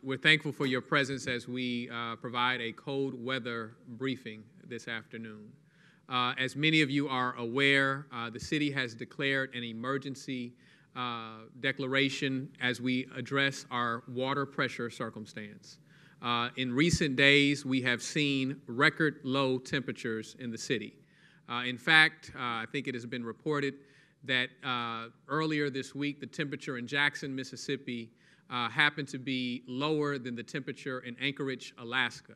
we're thankful for your presence as we provide a cold weather briefing this afternoon. As many of you are aware, the city has declared an emergency declaration as we address our water pressure circumstance. In recent days, we have seen record low temperatures in the city. In fact, I think it has been reported that earlier this week, the temperature in Jackson, Mississippi, happened to be lower than the temperature in Anchorage, Alaska.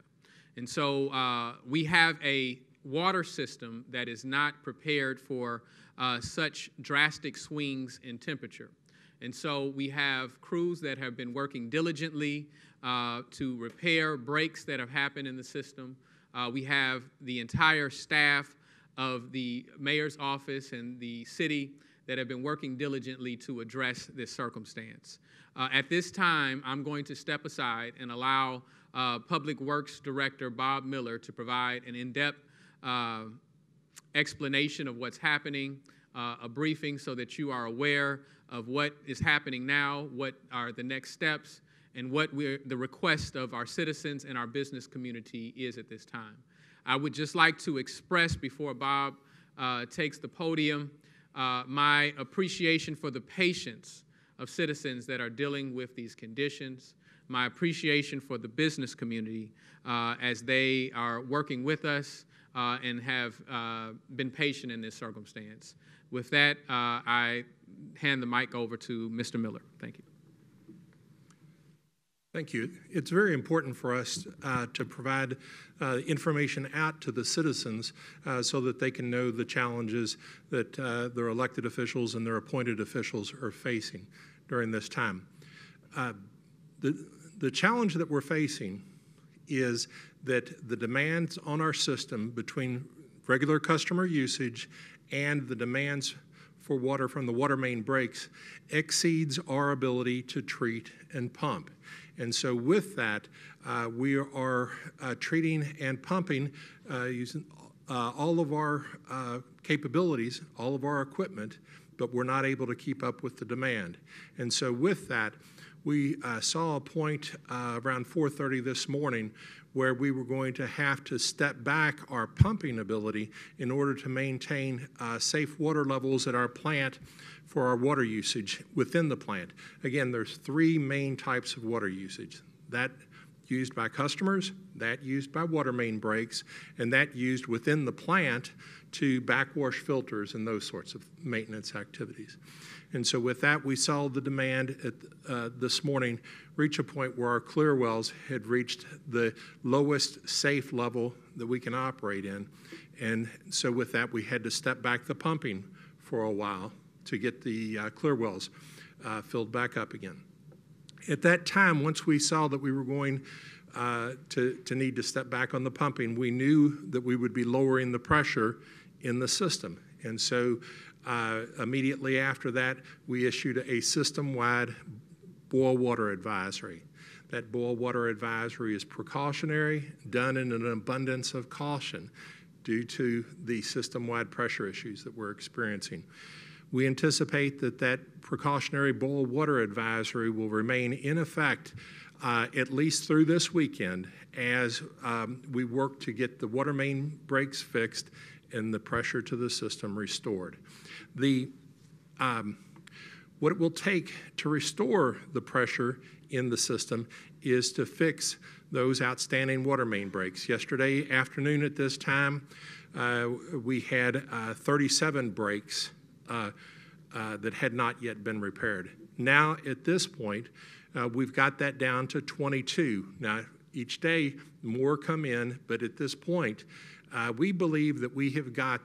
And so we have a water system that is not prepared for such drastic swings in temperature. And so we have crews that have been working diligently to repair breaks that have happened in the system. We have the entire staff of the mayor's office and the city that have been working diligently to address this circumstance. At this time, I'm going to step aside and allow Public Works Director Bob Miller to provide an in-depth explanation of what's happening, a briefing so that you are aware of what is happening now, what are the next steps, and what the request of our citizens and our business community is at this time. I would just like to express, before Bob takes the podium, my appreciation for the patience of citizens that are dealing with these conditions, my appreciation for the business community as they are working with us and have been patient in this circumstance. With that, I hand the mic over to Mr. Miller. Thank you. Thank you. It's very important for us to provide information out to the citizens so that they can know the challenges that their elected officials and their appointed officials are facing during this time. The challenge that we're facing is that the demands on our system between regular customer usage and the demands for water from the water main breaks exceeds our ability to treat and pump. And so with that, we are treating and pumping using all of our capabilities, all of our equipment, but we're not able to keep up with the demand. And so with that, we saw a point around 4:30 this morning where we were going to have to step back our pumping ability in order to maintain safe water levels at our plant for our water usage within the plant. Again, there's three main types of water usage: that used by customers, that used by water main breaks, and that used within the plant to backwash filters and those sorts of maintenance activities. And so with that, we saw the demand this morning reach a point where our clear wells had reached the lowest safe level that we can operate in. And so with that, we had to step back the pumping for a while to get the clear wells filled back up again. At that time, once we saw that we were going to need to step back on the pumping, we knew that we would be lowering the pressure in the system. And so immediately after that, we issued a system-wide boil water advisory. That boil water advisory is precautionary, done in an abundance of caution due to the system-wide pressure issues that we're experiencing. We anticipate that that precautionary boil water advisory will remain in effect at least through this weekend as we work to get the water main breaks fixed and the pressure to the system restored. What it will take to restore the pressure in the system is to fix those outstanding water main breaks. Yesterday afternoon at this time, we had 37 breaks that had not yet been repaired. Now, at this point, we've got that down to 22. Now, each day, more come in, but at this point, we believe that we have got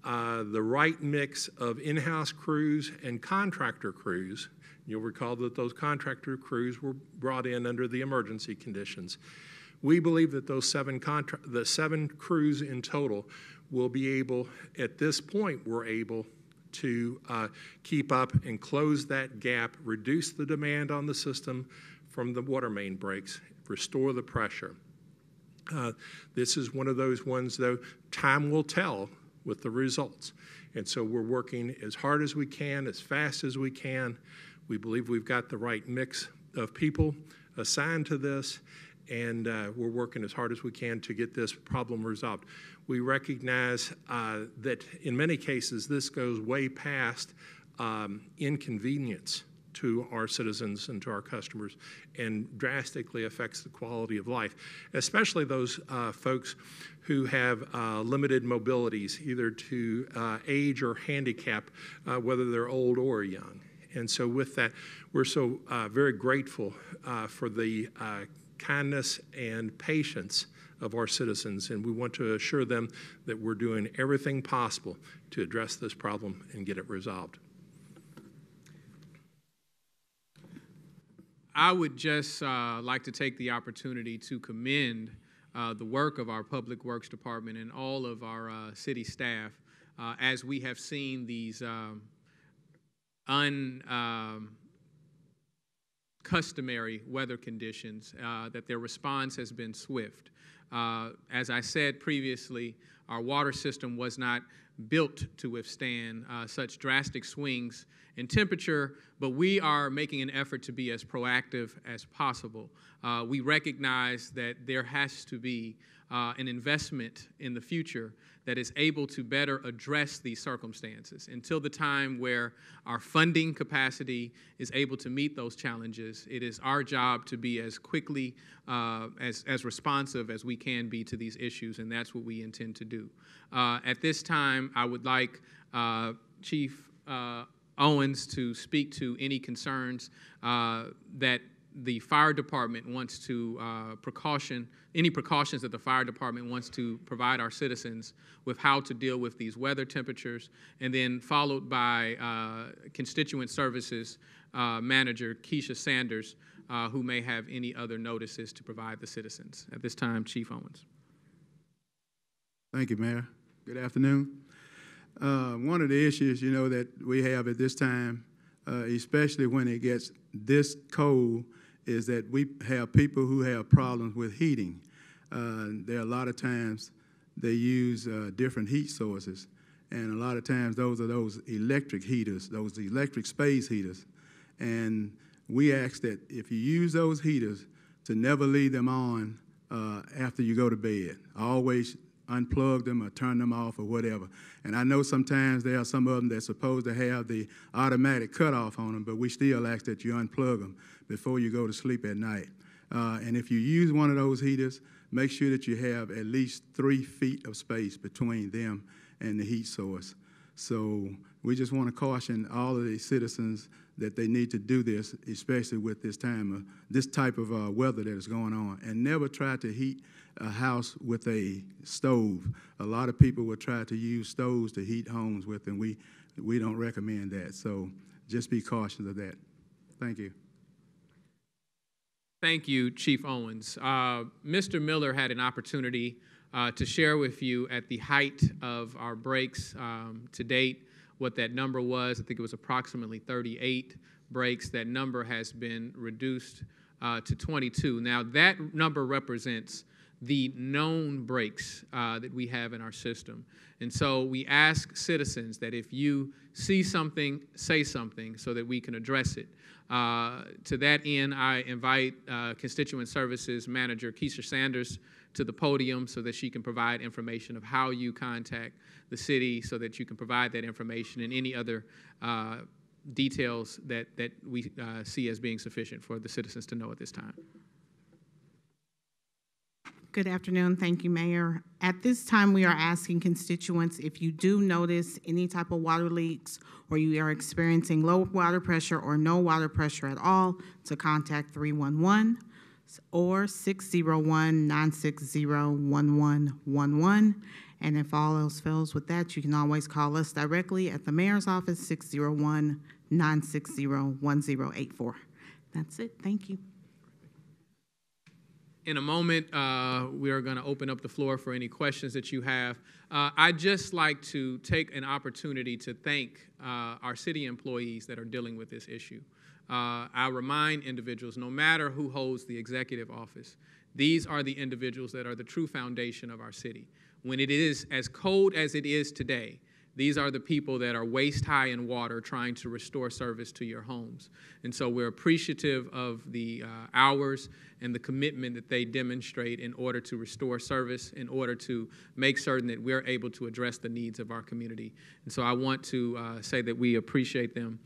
the right mix of in-house crews and contractor crews. You'll recall that those contractor crews were brought in under the emergency conditions. We believe that those the seven crews in total will be able, at this point, we're able to keep up and close that gap, reduce the demand on the system from the water main breaks, restore the pressure. This is one of those ones, though, time will tell with the results. And so we're working as hard as we can, as fast as we can. We believe we've got the right mix of people, assigned to this, and we're working as hard as we can to get this problem resolved. We recognize that in many cases this goes way past inconvenience to our citizens and to our customers and drastically affects the quality of life, especially those folks who have limited mobilities, either to age or handicap, whether they're old or young. And so with that, we're so very grateful for the kindness and patience of our citizens, and we want to assure them that we're doing everything possible to address this problem and get it resolved. I would just like to take the opportunity to commend the work of our Public Works Department and all of our city staff as we have seen these uncustomary weather conditions, that their response has been swift. As I said previously, our water system was not built to withstand such drastic swings in temperature, but we are making an effort to be as proactive as possible. We recognize that there has to be an investment in the future that is able to better address these circumstances. Until the time where our funding capacity is able to meet those challenges, it is our job to be as quickly, as responsive as we can be to these issues, and that's what we intend to do. At this time, I would like Chief Owens to speak to any concerns that the fire department wants to any precautions that the fire department wants to provide our citizens with how to deal with these weather temperatures, and then followed by Constituent Services Manager Keisha Sanders, who may have any other notices to provide the citizens. At this time, Chief Owens. Thank you, Mayor. Good afternoon. One of the issues, that we have at this time, especially when it gets this cold, is that we have people who have problems with heating. There are a lot of times they use different heat sources, and a lot of times those are those electric heaters, those electric space heaters. And we ask that if you use those heaters, to never leave them on after you go to bed. Always unplug them or turn them off or whatever. And I know sometimes there are some of them that's supposed to have the automatic cutoff on them, but we still ask that you unplug them before you go to sleep at night. And if you use one of those heaters, make sure that you have at least 3 feet of space between them and the heat source. So we just want to caution all of the citizens that they need to do this, especially with this type of weather that is going on. And never try to heat a house with a stove. A lot of people will try to use stoves to heat homes with, and we don't recommend that. So just be cautious of that. Thank you. Thank you, Chief Owens. Mr. Miller had an opportunity to share with you at the height of our breaks to date what that number was. I think it was approximately 38 breaks. That number has been reduced to 22. Now, that number represents the known breaks that we have in our system. And so we ask citizens that if you see something, say something so that we can address it. To that end, I invite Constituent Services Manager Keisha Sanders to the podium so that she can provide information of how you contact the city so that you can provide that information and any other details that we see as being sufficient for the citizens to know at this time. Good afternoon. Thank you, Mayor. At this time, we are asking constituents if you do notice any type of water leaks or you are experiencing low water pressure or no water pressure at all, to contact 311 or 601-960-1111. And if all else fails with that, you can always call us directly at the Mayor's office, 601-960-1084. That's it. Thank you. In a moment, we are going to open up the floor for any questions that you have. I'd just like to take an opportunity to thank our city employees that are dealing with this issue. I remind individuals, no matter who holds the executive office, these are the individuals that are the true foundation of our city. When it is as cold as it is today, these are the people that are waist high in water trying to restore service to your homes. And so we're appreciative of the hours and the commitment that they demonstrate in order to restore service, in order to make certain that we're able to address the needs of our community. And so I want to say that we appreciate them.